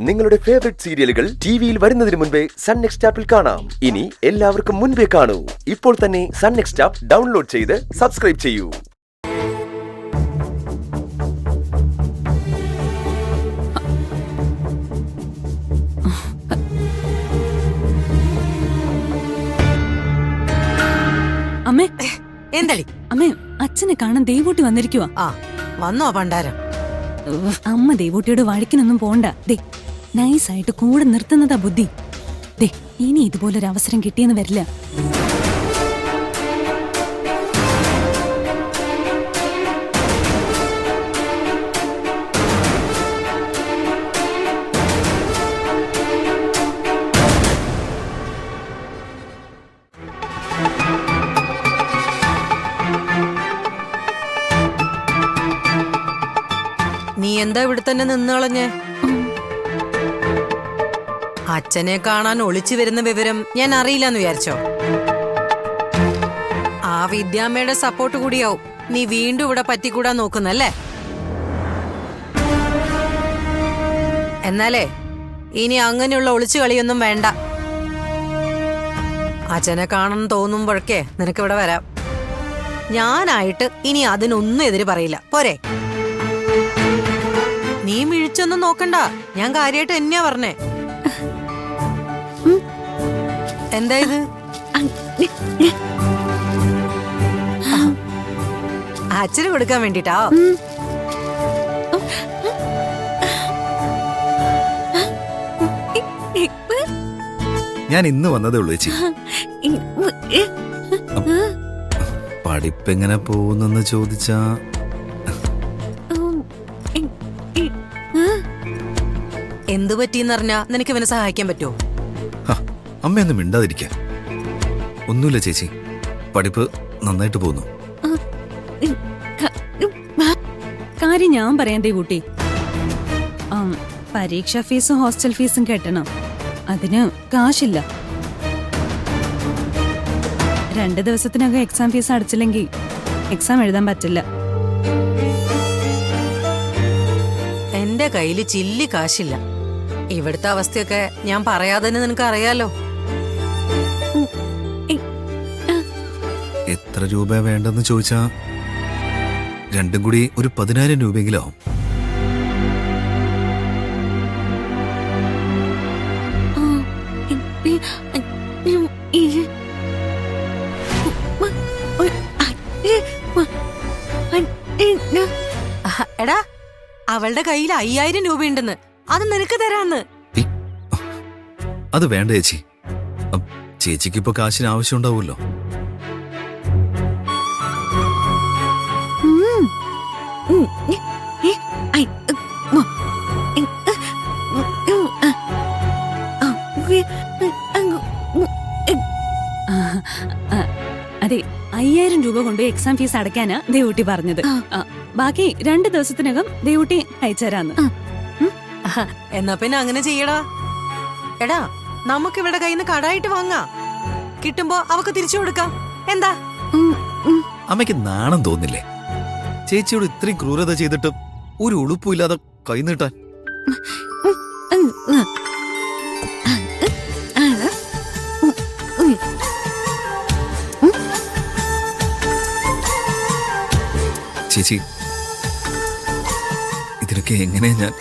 നിങ്ങളുടെ ഫേവറേറ്റ് സീരിയലുകൾ ടിവിയിൽ വരുന്നതിന് മുൻപേ സൺ നെക്സ്റ്റ് ആപ്പിൽ കാണാം. ഇനി എല്ലാവർക്കും മുൻപേ കാണൂ. ഇപ്പോൾ തന്നെ സൺ നെക്സ്റ്റ് ആപ്പ് ഡൗൺലോഡ് ചെയ്ത് സബ്സ്ക്രൈബ് ചെയ്യൂ. അമ്മേ, എന്തടി അമ്മേ, അച്ഛനെ കാണാൻ ദേവൂട്ടി വന്നിരിക്കുവാ. ആ വന്നോ പണ്ടാരം? അമ്മ ദേവൂട്ടിയോട് വഴക്കിനൊന്നും പോണ്ട. ദേ നൈസായിട്ട് കൂടെ നിർത്തുന്നതാ ബുദ്ധി. ദേ ഇനി ഇതുപോലൊരു അവസരം കിട്ടിയെന്ന് വരില്ല. നീ എന്താ ഇവിടെ തന്നെ നിന്നളഞ്ഞേ? അച്ഛനെ കാണാൻ ഒളിച്ചു വരുന്ന വിവരം ഞാൻ അറിയില്ലെന്ന് വിചാരിച്ചോ? ആ വിദ്യാമ്മയുടെ സപ്പോർട്ട് കൂടിയാവും നീ വീണ്ടും ഇവിടെ പറ്റിക്കൂടാൻ നോക്കുന്നല്ലേ? എന്നാലേ ഇനി അങ്ങനെയുള്ള ഒളിച്ചു കളിയൊന്നും വേണ്ട. അച്ഛനെ കാണാൻ തോന്നുമ്പോഴൊക്കെ നിനക്കിവിടെ വരാം. ഞാനായിട്ട് ഇനി അതിനൊന്നും എതിര് പറയില്ല. പോരെ? നീ മിഴിച്ചൊന്നും നോക്കണ്ട, ഞാൻ കാര്യമായിട്ട് തന്നെയാ പറഞ്ഞേ. എന്താ ഇത്? അച്ഛന് കൊടുക്കാൻ വേണ്ടിട്ടാ? ഞാൻ ഇന്ന് വന്നതേ ഉള്ളൂ ചേച്ചി. പഠിപ്പെങ്ങനെ പോകുന്നെന്ന് ചോദിച്ചാ എന്തു പറ്റിയെന്നറിഞ്ഞാ നിനക്ക് ഇവനെ സഹായിക്കാൻ പറ്റുമോ? അമ്മയൊന്നും മിണ്ടാതിരിക്കാൻ. ഒന്നുമില്ല ചേച്ചി, പഠിപ്പ് നന്നായിട്ട് പോകുന്നു. കാര്യം ഞാൻ പറയാൻ ദേവൂട്ടി. പരീക്ഷാ ഫീസും ഹോസ്റ്റൽ ഫീസും കെട്ടണം. അതിന് കാശില്ല. 2 ദിവസത്തിനകം എക്സാം ഫീസ് അടച്ചില്ലെങ്കിൽ എക്സാം എഴുതാൻ പറ്റില്ല. എന്റെ കയ്യില് ചില്ലി കാശില്ല. ഇവിടുത്തെ അവസ്ഥയൊക്കെ ഞാൻ പറയാതെ നിനക്ക് അറിയാലോ. എത്ര രൂപ വേണ്ടെന്ന് ചോദിച്ചാ രണ്ടും കൂടി ഒരു 10,000 രൂപയെങ്കിലും ആവും. എടാ, അവളുടെ കയ്യിൽ 5,000 രൂപയുണ്ടെന്ന്. അത് നിനക്ക് തരാന്ന്. അത് വേണ്ട ചേച്ചി, ചേച്ചിക്ക് ഇപ്പൊ കാശിന് ആവശ്യം ഉണ്ടാവുമല്ലോ. അതെ, 5,000 രൂപ കൊണ്ട് എക്സാം ഫീസ് അടയ്ക്കാനാ ദേവൂട്ടി പറഞ്ഞത്. ബാക്കി 2 ദിവസത്തിനകം ദേവൂട്ടി അയച്ചുതരാന്ന്. എന്നാ പിന്നെ അങ്ങനെ ചെയ്യടാ. എടാ, നമുക്ക് ഇവിടെ കയ്യിൽ നിന്ന് കടായിട്ട് വാങ്ങാ. കിട്ടുമ്പോ അവക്ക് തിരിച്ചു കൊടുക്കാം. എന്താ? അമ്മയ്ക്ക് നാണം തോന്നില്ലേ ചേച്ചിയോട് ഇത്രയും ക്രൂരത ചെയ്തിട്ട് ഒരു ഉളുപ്പില്ലാതെ കൈ നീട്ടാൻ? ചേച്ചി, ഇതിനൊക്കെ എങ്ങനെയാ ഞാൻ